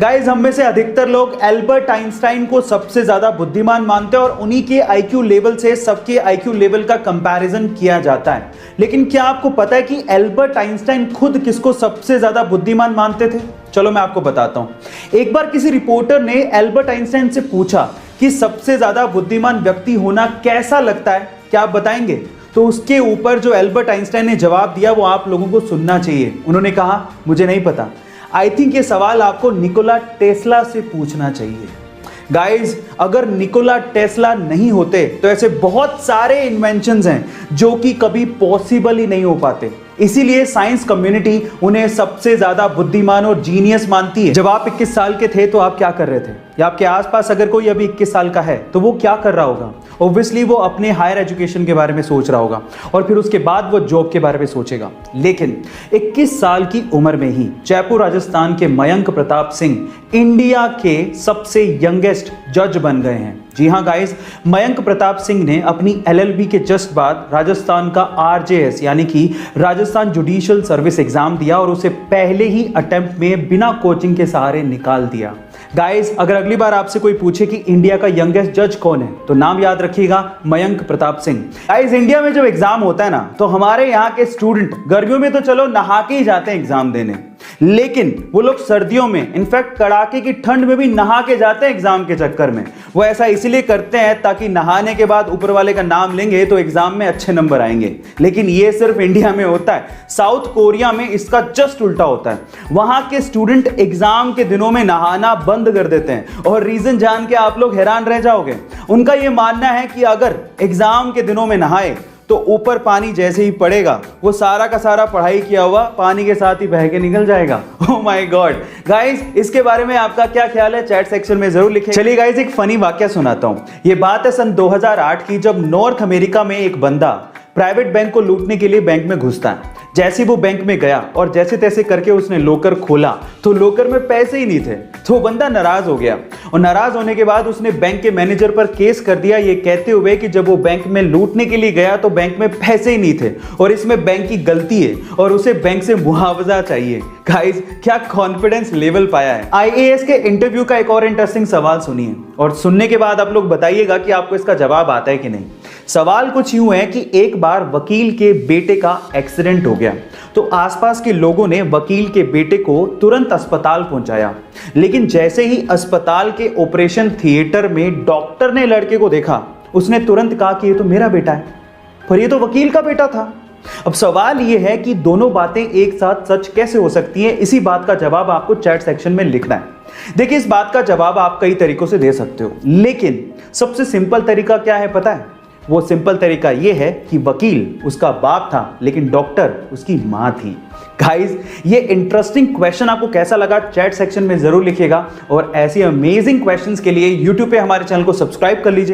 Guys, हम में से अधिकतर लोग एल्बर्ट आइंस्टाइन को सबसे ज्यादा बुद्धिमान मानते हैं और उन्हीं के आईक्यू लेवल से सबके आईक्यू लेवल का कंपैरिजन किया जाता है। लेकिन क्या आपको पता है कि एल्बर्ट आइंस्टाइन खुद किसको सबसे ज्यादा बुद्धिमान मानते थे? चलो मैं आपको बताता हूं। एक बार किसी रिपोर्टर ने एल्बर्ट आइंस्टाइन से पूछा कि सबसे ज्यादा बुद्धिमान व्यक्ति होना कैसा लगता है, क्या आप बताएंगे? तो उसके ऊपर जो एल्बर्ट आइंस्टाइन ने जवाब दिया वो आप लोगों को सुनना चाहिए। उन्होंने कहा, मुझे नहीं पता, आई थिंक ये सवाल आपको निकोला टेस्ला से पूछना चाहिए। गाइज, अगर निकोला टेस्ला नहीं होते तो ऐसे बहुत सारे इन्वेंशंस हैं जो कि कभी पॉसिबल ही नहीं हो पाते। इसीलिए साइंस कम्युनिटी उन्हें सबसे ज्यादा बुद्धिमान और जीनियस मानती है। जब आप 21 साल के थे तो आप क्या कर रहे थे? या आपके आसपास अगर कोई अभी 21 साल का है तो वो क्या कर रहा होगा? ऑब्वियसली वो अपने हायर एजुकेशन के बारे में सोच रहा होगा और फिर उसके बाद वो जॉब के बारे में सोचेगा। लेकिन 21 साल की उम्र में ही जयपुर राजस्थान के मयंक प्रताप सिंह इंडिया के सबसे यंगेस्ट जज बन गए हैं। जी हाँ गाइस, मयंक प्रताप सिंह ने अपनी LLB के जस्ट बाद राजस्थान का RJS यानी कि राजस्थान जुडिशियल सर्विस एग्जाम दिया और उसे पहले ही अटेम्प्ट में बिना कोचिंग के सहारे निकाल दिया। गाइस, अगर अगली बार आपसे कोई पूछे कि इंडिया का यंगेस्ट जज कौन है तो नाम याद रखिएगा, मयंक प्रताप सिंह। गाइस, इंडिया में जब एग्जाम होता है ना तो हमारे यहाँ के स्टूडेंट गर्मियों में तो चलो नहा के ही जाते हैं एग्जाम देने, लेकिन वो लोग सर्दियों में, इनफैक्ट कड़ाके की ठंड में भी नहा के जाते हैं एग्जाम के चक्कर में। वो ऐसा इसलिए करते हैं ताकि नहाने के बाद ऊपर वाले का नाम लेंगे तो एग्जाम में अच्छे नंबर आएंगे। लेकिन ये सिर्फ इंडिया में होता है, साउथ कोरिया में इसका जस्ट उल्टा होता है। वहां के स्टूडेंट एग्जाम के दिनों में नहाना बंद कर देते हैं और रीजन जान के आप लोग हैरान रह जाओगे। उनका यह मानना है कि अगर एग्जाम के दिनों में नहाए तो ऊपर पानी जैसे ही पड़ेगा वो सारा का सारा पढ़ाई किया हुआ पानी के साथ ही बह के निकल जाएगा। Oh my God. गाइस, इसके बारे में आपका क्या ख्याल है चैट सेक्शन में जरूर लिखें। चलिए गाइस, एक फनी वाकया सुनाता हूं। ये बात है सन 2008 की, जब नॉर्थ अमेरिका में एक बंदा प्राइवेट बैंक को लूटने के लिए बैंक में घुसता है। जैसे वो बैंक में गया और जैसे तैसे करके उसने लॉकर खोला तो लॉकर में पैसे ही नहीं थे। तो बंदा नाराज हो गया और नाराज होने के बाद उसने बैंक के मैनेजर पर केस कर दिया, ये कहते हुए कि जब वो बैंक में लूटने के लिए गया तो बैंक में पैसे ही नहीं थे और इसमें बैंक की गलती है और उसे बैंक से मुआवजा चाहिए। गाइस, क्या कॉन्फिडेंस लेवल पाया है। IAS के इंटरव्यू का एक और इंटरेस्टिंग सवाल सुनिए और सुनने के बाद आप लोग बताइएगा कि आपको इसका जवाब आता है कि नहीं। सवाल कुछ यूं है कि एक बार वकील के बेटे का एक्सीडेंट हो गया तो आसपास के लोगों ने वकील के बेटे को तुरंत अस्पताल पहुंचाया। लेकिन जैसे ही अस्पताल के ऑपरेशन थिएटर में डॉक्टर ने लड़के को देखा, उसने तुरंत कहा कि ये तो मेरा बेटा है, पर ये तो वकील का बेटा था। अब सवाल यह है कि दोनों बातें एक साथ सच कैसे हो सकती हैं? इसी बात का जवाब आपको चैट सेक्शन में लिखना है। देखिए, इस बात का जवाब आप कई तरीकों से दे सकते हो, लेकिन सबसे सिंपल तरीका क्या है पता है? वो सिंपल तरीका ये है कि वकील उसका बाप था लेकिन डॉक्टर उसकी मां थी। गाइस, ये इंटरेस्टिंग क्वेश्चन आपको कैसा लगा चैट सेक्शन में जरूर लिखिएगा और ऐसी अमेजिंग क्वेश्चंस के लिए YouTube पे हमारे चैनल को सब्सक्राइब कर लीजिए।